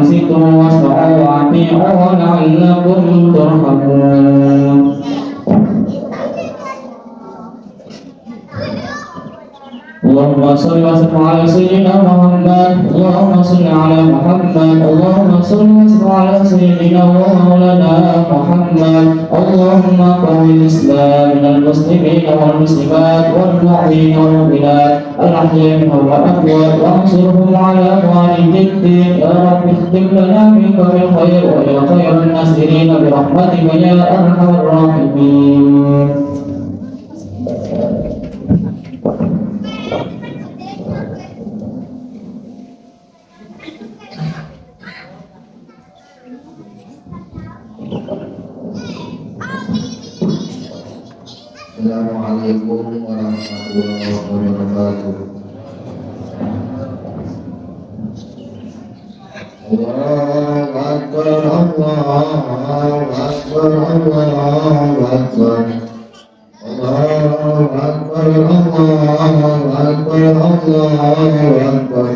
وأنصتوا واسمعوا وأطيعوا لعلكم ترحمون. اللهم صل وسلم على سيدنا محمد. اللهم صل على محمد. اللهم صل وسلم على سيدنا ومولانا محمد. اللهم قوي الإسلام من المسلمين والمسلمات والمؤمنين والمؤمنات الأحياء منهم والأموات وانصرهم على أعوان الدين. يا رب اختم لنا منك بالخير ويا خير الناصرين برحمتك يا أرحم الراحمين. Assalamualaikum warahmatullahi wabarakatuh. Allahu Akbar, Allahu Akbar, Allahu Akbar, Allahu Akbar, Allahu Akbar, Allahu Akbar,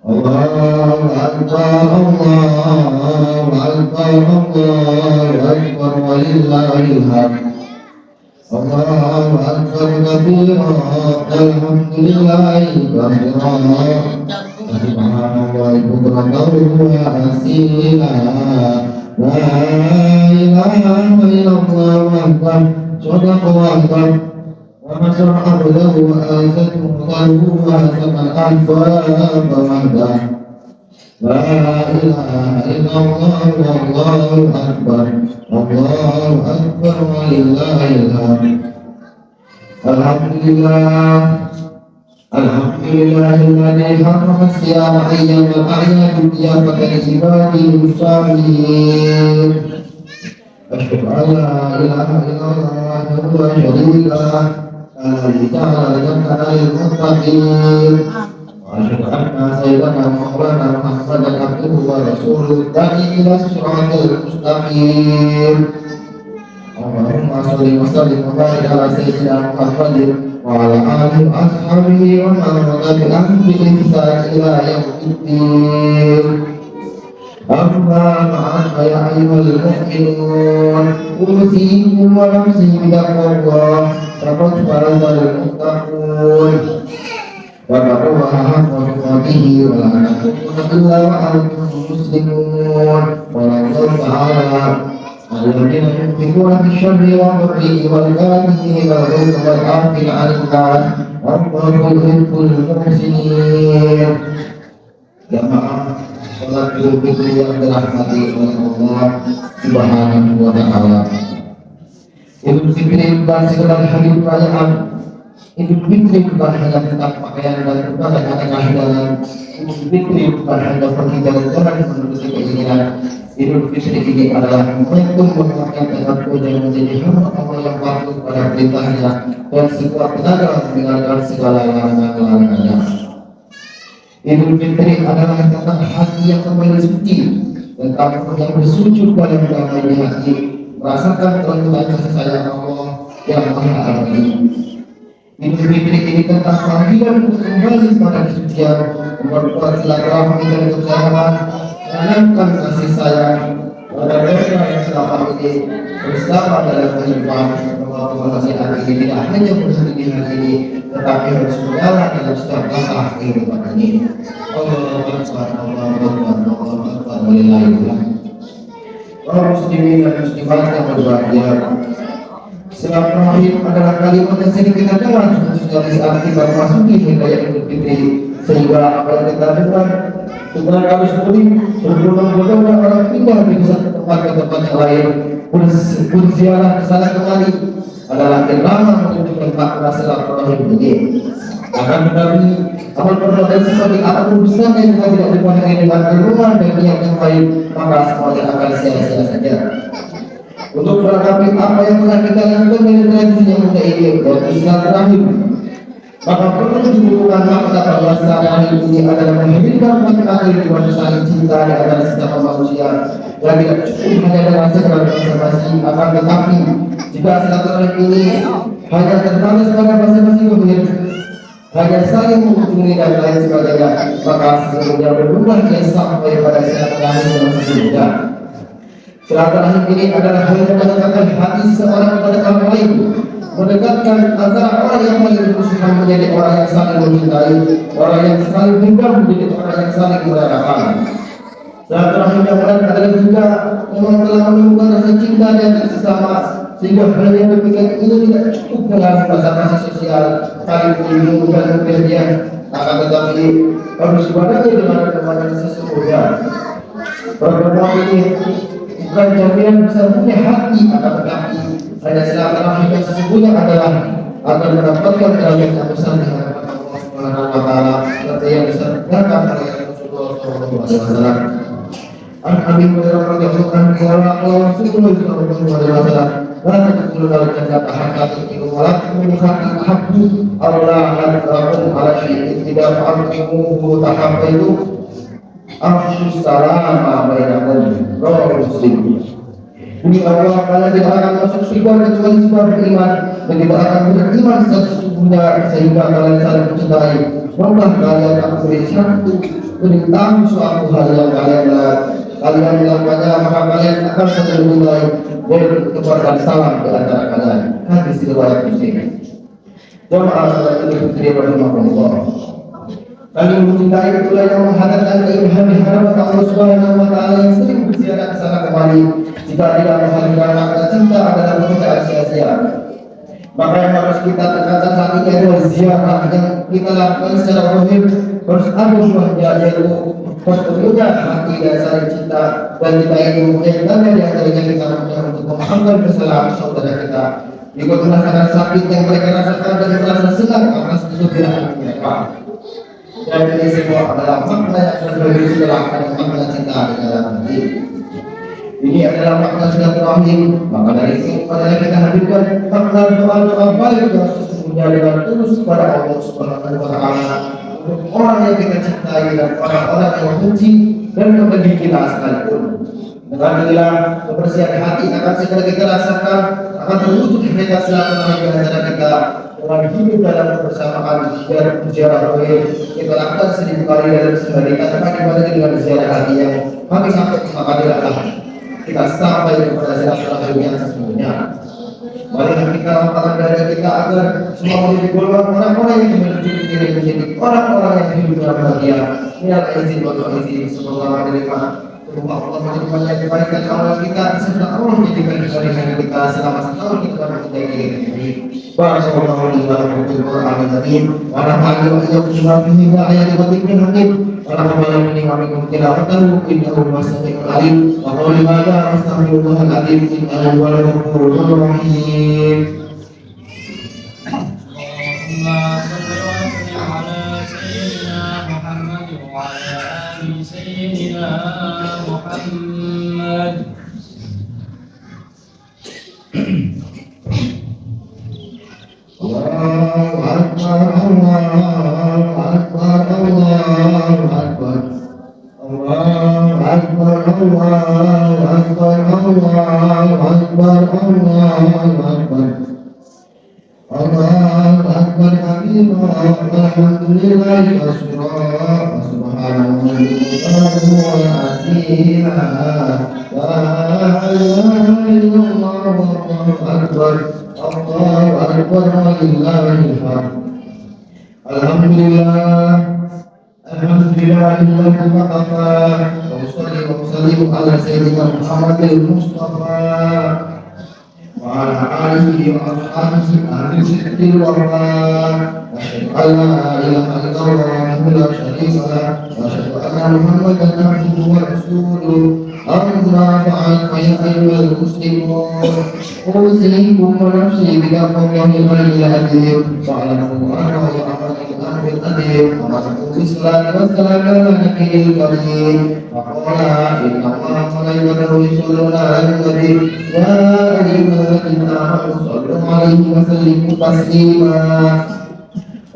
Allahu Akbar, Allahu Akbar, Allahu Akbar, walillahil hamd. Allahu Akbar kabira, alhamdulillahi katsira, subhanallahi bukratan wa asila, la ilaha illallah wahdah, sadaqallah wa nasara abdahu wa azatuhu wa samal anfaq wahdah, la ilaha illallah wallahu akbar, Allahu akbar walillahil hamd. Alhamdulillah, alhamdulillahilladzi harrama as-siyama ayyamal a'yad qiyamatan ibadihi as-salihin. Asyhadu an la ilaha illallah wahdahu la syarika lah, alladzi ja'ala al-jannata lil-muttaqin. Asyhadu anna sayyidana Maulana Muhammadan abduhu wa rasuluhu da'i ila siratal mustaqim. Allahumma shalli wa sallim wa barik ala sayyidina Muhammadin wa ala alihi wa ashabihi wa man tabi'ahum bi ihsan ila yaumiddin. Amma ba'd, ya ayyuhal mu'minun, usikum wa nafsi bittaqwallah, faqad farazal muttaqun. وَتَقُوهَا حَقَّ تُقَاتِهِ وَلَا تَمُوتُنَّ إِلَّا وَأَنتُم مُّسْلِمُونَ. قال الله تعالى: الذين ينفقون في الشر والضر والكاظمين الغيظ والعافين عن الناس والله يحب المحسنين. Jamaah salat Idul Fitri yang dirahmati oleh Allah Subhanahu wa taala. Idul Fitri bukan sekedar hari perayaan. Idul Fitri bukan hanya tentang pakaian dan ibadah kehadiran. Idul Fitri bukan hanya pergi jalan-jalan menuju keinginan. Idul Fitri ini adalah momentum menguatkan tekadku dan menjadi hamba Allah yang patuh pada perintahnya dan sekuat tenaga mendengarkan segala larangan-larangannya. Idul Fitri adalah tentang hati yang kembali suci, tentang yang bersujud pada damai di hati, merasakan kelembutan kasih sayang Allah yang Maha Abadi. Idul Fitri ini tentang panggilan untuk kembali pada kesucian, memperkuat silaturahmi dan kebersamaan, menanamkan kasih sayang pada mereka yang selama ini bersama dalam kehidupan. Bahwa kasih hati ini tidak hanya bersama di hari ini, tetapi harus berjalan dalam setiap langkah kehidupan ini. Allahu Akbar, Allahu Akbar, Allahu Akbar, walillahil hamd. Kaum muslimin dan muslimat yang berbahagia, silaturahim adalah kalimat yang sering kita dengar sudah diarti memasuki hidayah Idul Fitri, sehingga apa yang kita dengar dengan kami sendiri berbondong-bondong orang pindah di satu tempat ke tempat yang lain, berziarah ke sana kemari adalah irama menunjukkan makna silaturahim ini. Akan tetapi amal perbuatan seperti apapun besar yang kita tidak dipandang dengan keluar dan niat yang baik, maka semuanya akan sia-sia saja. Untuk melengkapi apa yang telah kita lakukan dari tradisi yang muda ini, yaitu silaturahim, maka perlu dibutuhkan makna bahwa silaturahim ini adalah menghadirkan makna di masa saling cinta di antara sesama manusia, dan tidak cukup hanya dengan sekedar basa-basi. Akan tetapi jika silaturahim ini hanya terbatas pada basa-basi, hanya saling mengunjungi dan lain sebagainya, maka sesungguhnya berubah dia sampai pada silaturahim yang sesungguhnya. Silaturahim ini adalah hal yang mendekatkan hati seseorang kepada orang lain, mendekatkan antara orang yang paling berusaha menjadi orang yang saling mencintai, orang yang saling dendam menjadi orang yang saling merayakan. Silaturahim yang benar adalah juga memang telah menemukan rasa cinta dan sesama, sehingga hal yang demikian itu tidak cukup dengan basa-basi sosial, saling melindungi dan kemudian akan tetapi harus dibarengi dengan kepada sesungguhnya. Pertemuan ini bukan jaminan bisa punya hati, akan tetapi hanya silaturahim yang sesungguhnya adalah akan mendapatkan derajat yang besar di hadapan Allah Subhanahu wa taala, seperti yang disebutkan oleh Rasulullah SAW. An Abi Hurairah radhiyallahu anhu qala Rasulullah sallallahu alaihi wasallam la tadkhulul jannata hatta tu'minu wa la tu'minu hatta tuhabbu Allah lakum ala syai'in idza fa'altumuhu tahabbaitu afshu salama bainakum rawahu Muslim. Demi Allah, kalian tidak akan masuk surga kecuali sebuah beriman, dan tidak akan beriman sesungguhnya sehingga kalian saling mencintai. Semoga kalian akan beri suatu hal yang kalian melakukannya, maka kalian akan saling mencintai dan bertukar salam di antara kalian. Hadis riwayat Muslim. Jamaah salat Idul Fitri rahimahullah. Kami mencintai itulah yang menghantarkan keindahan di hadapan Allah Subhanahu wa taala yang sering berziarah ke sana kembali. Jika tidak menghadirkan makna cinta adalah pekerjaan sia-sia. Maka yang harus kita tekankan saat ini adalah ziarah yang kita lakukan secara zahir harus ada buahnya, yaitu pertemuan hati dan saling cinta, dan kita ini menjadikannya di antaranya kita untuk memaafkan kesalahan saudara kita. Jika merasakan sakit yang mereka rasakan dan merasa senang atas kesedihan mereka. Dan ini semua adalah makna yang berbeda setelah makna cinta di dalam hati. Ini adalah makna silaturahim. Maka dari itu adalah kita hadirkan makna doa-doa baik yang sesungguhnya dengan tulus kepada Allah Subhanahu wa taala untuk orang yang kita cintai dan orang-orang yang benci dan membenci kita sekalipun. Dengan inilah kebersihan hati akan segera kita rasakan, akan terwujud hakikat silaturahim di antara kita. Dengan hidup dalam kebersamaan dan ziarah rohir kita lakukan 1000 kali dalam sehari, tanpa dibarengi dengan ziarah hati yang kami sampai maka tidaklah kita sampai kepada silaturahim yang sesungguhnya. Marilah kita lapangkan dada kita agar semua menjadi golongan orang-orang yang memiliki diri menjadi orang-orang yang hidup dalam bahagia. Minal aizin wa aizin, semoga menerima Allah menjadikan kebaikan amal kita, serta Allah menjadikan kebaikan kita selama setahun kita memperbaiki diri. Barakallahu li wa lakum fil Qur'anil Karim wa nafa'ani wa iyyakum bihi wa ayatin wa dzikril hakim. Wa nafa'ani wa minkum tilawatahu innahu was-sami'ul 'alim. Wa qul ma la astaghfirullahal 'azim innahu huwal ghafurur rahim. Allahumma shalli wa sallim ala sayyidina Muhammad wa ala ali sayyidina Muhammad. Allahu Akbar, Allahu Akbar, Allahu Akbar, Allahu Akbar, Allahu Akbar, Allahu Akbar, Allahu Akbar, Allahu Akbar kabira, alhamdulillahi katsira, subhanallahi wa asila, la ilaha illallah, Allahu Akbar. Allahu Akbar walillahil hamd. Alhamdulillah, alhamdulillahilladzi waqafa wa usalli wa usallimu ala sayyidina Muhammadil Mustafa wa ala alihi wa ashabihi ahli sidqil wafa. Asyhadu an la ilaha illallah wahdahu la syarika lah wa asyhadu anna Muhammadan abduhu wa rasuluh. Amma ba'd, fa ya ayyuhal muslimun, usikum wa nafsi bi taqwallahi al-azim. Fa'lamu anna Allaha al-amrul qadir wa rasulul islam wa sallallahu alaihi wa sallam. Wa qala inna Allaha wa malaikatahu yusholluna 'alan nabi ya ayyuhalladzina amanu shallu 'alaihi wa sallimu taslima.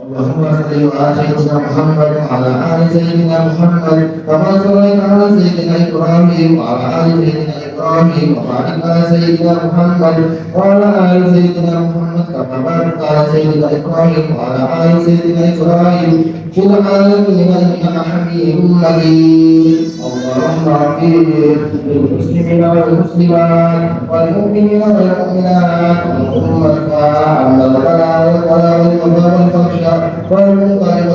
اللهم صل على سيدنا محمد وعلى آل سيدنا محمد كما صليت على سيدنا إبراهيم وعلى آل سيدنا إبراهيم وبارك على سيدنا محمد وعلى آل سيدنا محمد كما باركت على سيدنا إبراهيم وعلى آل سيدنا إبراهيم في العالمين إنك حميد مجيد. اللهم اغفر للمسلمين والمسلمات والمؤمنين والمؤمنات والأمة عند البلاء والوباء والفحشاء والمنكر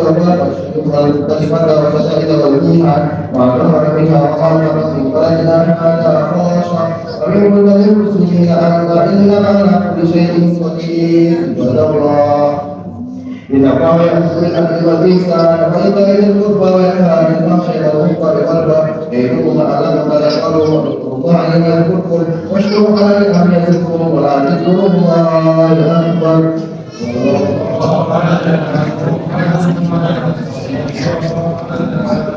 والمكتسبة والفساد والجهاد ما ظهر منها وما بطن في بلدنا هذا خاصة ومن بلد المسلمين أنت إنك على كل شيء قدير. عباد الله إن الله يأمر بالعدل والإحسان وإيتاء ذي القربى وينهى عن الفحشاء والمنكر والبغي يعظكم لعلكم تذكرون. واذكروا الله يذكركم واشكروا على نعمه يزدكم ولا تذكروا الله أكبر. والله